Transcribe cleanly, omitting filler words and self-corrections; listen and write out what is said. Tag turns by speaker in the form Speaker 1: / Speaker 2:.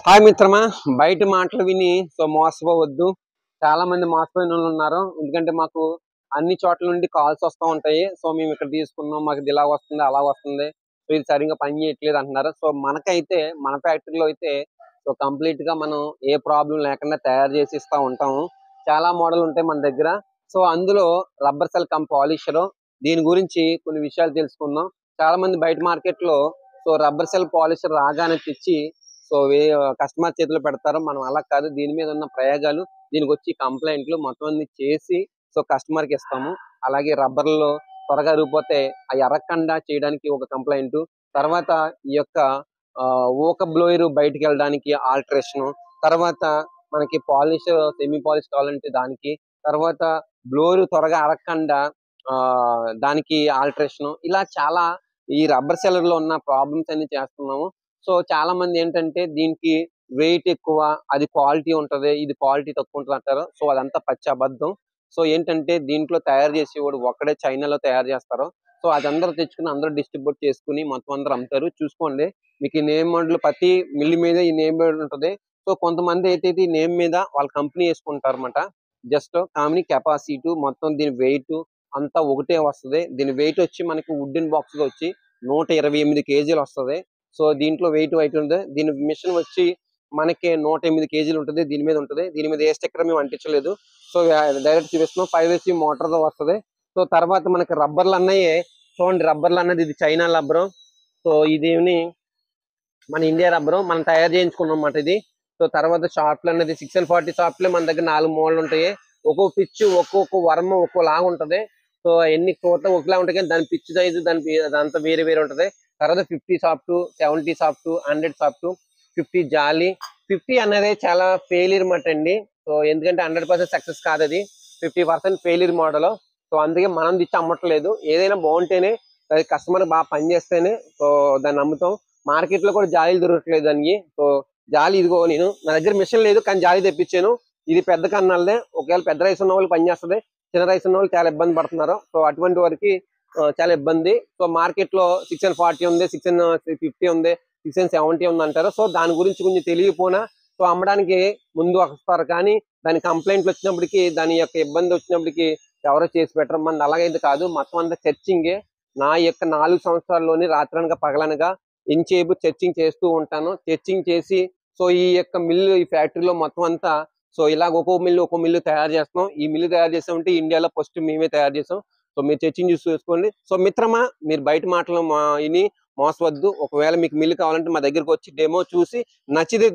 Speaker 1: Hi మిత్రమా, బయట మాటలు విని మోసపోవద్దు. చాలా మంది మోసపోయిన వాళ్ళు ఉన్నారు. ఎందుకంటే మాకు అన్ని చోట్ల నుండి కాల్స్ వస్తూ ఉంటాయి. మేము ఇక్కడ తీసుకున్నాం, మాకు ఇది ఇలా వస్తుంది, అలా వస్తుంది, ఇది సరిగ్గా పని చేయట్లేదు అంటున్నారు. మనకైతే మన ఫ్యాక్టరీలో అయితే కంప్లీట్ గా మనం ఏ ప్రాబ్లం లేకుండా తయారు చేసి ఇస్తా ఉంటాము. చాలా మోడల్ ఉంటాయి మన దగ్గర. అందులో రబ్బర్ సెల్ కమ్ పాలిషర్, దీని గురించి కొన్ని విషయాలు తెలుసుకుందాం. చాలా మంది బయట మార్కెట్ లో రబ్బర్ సెల్ పాలిషర్ రాగానే తెచ్చి కస్టమర్ చేతిలో పెడతారు. మనం అలా కాదు, దీని మీద ఉన్న ప్రయోగాలు, దీనికి వచ్చి కంప్లైంట్లు మొత్తం అన్ని చేసి కస్టమర్ కి ఇస్తాము. అలాగే రబ్బర్ లో త్వరగా అరిగిపోతే అవి అరగకుండా చేయడానికి ఒక కంప్లైంట్, తర్వాత ఈ యొక్క ఊక బ్లోయర్ బయటికి వెళ్ళడానికి ఆల్టరేషన్, తర్వాత మనకి పాలిష్ సెమీ పాలిష్ కావాలంటే దానికి, తర్వాత బ్లోయర్ త్వరగా అరగకుండా దానికి ఆల్టరేషన్, ఇలా చాలా ఈ రబ్బర్ సెల్లర్ లో ఉన్న ప్రాబ్లమ్స్ అన్ని చేస్తున్నాము. చాలా మంది ఏంటంటే దీనికి వెయిట్ ఎక్కువ, అది క్వాలిటీ ఉంటది, ఇది క్వాలిటీ తక్కువ ఉంటుంది అంటారు. అదంతా పచ్చి అబద్ధం. ఏంటంటే దీంట్లో తయారు చేసేవాడు ఒక్కడే చైనాలో తయారు చేస్తారు. అది అందరూ తెచ్చుకుని అందరూ డిస్ట్రిబ్యూట్ చేసుకుని మొత్తం అందరూ అమ్ముతారు. చూసుకోండి, మీకు ఈ నేమ్ మోడల్ ప్రతి మిల్లు మీద ఈ నేమ్ మోడల్ ఉంటుంది. కొంతమంది అయితే ఈ నేమ్ మీద వాళ్ళ కంపెనీ వేసుకుంటారు అనమాట. జస్ట్ కంపెనీ కెపాసిటీ మొత్తం దీని వెయిట్ అంతా ఒకటే వస్తుంది. దీని వెయిట్ వచ్చి మనకి వుడెన్ బాక్స్ వచ్చి 128 కేజీలు వస్తుంది. దీంట్లో వెయిట్ ఉంటుంది. దీని మిషన్ వచ్చి మనకి 108 కేజీలు ఉంటుంది. దీని మీద ఉంటుంది. దీని మీద ఏ స్టిక్కర్ మేము అంటించలేదు. డైరెక్ట్ చూపిస్తున్నాం. 5AC మోటార్ తో వస్తుంది. తర్వాత మనకి రబ్బర్లు అన్నయ్యే చూడండి. రబ్బర్లు అన్నది ఇది చైనా రబ్బరు. ఇదేమి మన ఇండియా రబ్బరు మనం తయారు చేయించుకున్నాం అన్నమాట ఇది. తర్వాత షార్ప్లు అనేది 6N40 షార్ప్లే మన దగ్గర 4 మోడల్ ఉంటాయి. ఒక్కో పిచ్, ఒక్కొక్క వర్మ ఒక్కోలాగా ఉంటది. ఎన్ని కోట్ల ఒకలా ఉంటాయి, కానీ దాని పిచ్ సైజు దాంతో వేరే వేరే ఉంటది. తర్వాత 50 సాఫ్ట్, 70 సాఫ్ట్, 100 సాఫ్ట్, 50 జాలి. 50 అనేది చాలా ఫెయిలియర్ మాట అండి. ఎందుకంటే 100% సక్సెస్ కాదు, అది 50% ఫెయిలియర్ మోడల్. అందుకే మనం తెచ్చి అమ్మట్లేదు. ఏదైనా బాగుంటేనే, అది కస్టమర్ బాగా పనిచేస్తేనే దాన్ని అమ్ముతాం. మార్కెట్ లో కూడా జాలీలు దొరకట్లేదు దానికి. జాలి ఇదిగో, నా దగ్గర మిషన్ లేదు కానీ జాలి తెప్పించాను. ఇది పెద్ద కన్నాలదే. ఒకవేళ పెద్ద రైస్ ఉన్న వాళ్ళు పనిచేస్తుంది, చిన్న రైస్ ఉన్న వాళ్ళు చాలా ఇబ్బంది పడుతున్నారు. అటువంటి వారికి చాలా ఇబ్బంది. మార్కెట్ లో 6N40 ఉంది, 6N50 ఉంది, 6N70 ఉంది అంటారు. దాని గురించి కొంచెం తెలియకపోయినా అమ్మడానికి ముందు వస్తారు, కానీ దాని కంప్లైంట్లు వచ్చినప్పటికీ, దాని యొక్క ఇబ్బంది వచ్చినప్పటికీ ఎవరో చేసి పెట్టరు. మన అలాగైతే కాదు, మొత్తం అంతా చర్చింగే. నా యొక్క 4 సంవత్సరాల్లోని రాత్రనగా పగలనగా ఇంచేపు చర్చింగ్ చేస్తూ ఉంటాను. చర్చింగ్ చేసి ఈ యొక్క మిల్లు, ఈ ఫ్యాక్టరీలో మొత్తం అంతా ఇలాగ ఒక్కో మిల్లు తయారు చేస్తున్నాం. ఈ మిల్లు తయారు చేసామంటే ఇండియాలో ఫస్ట్ మేమే తయారు చేసాం. మీరు చర్చింగ్ చూసుకోండి. మిత్రమా, మీరు బయట మాటలు విని మోసవద్దు. ఒకవేళ మీకు మిల్లు కావాలంటే మా దగ్గరకు వచ్చి డెమో చూసి నచ్చితే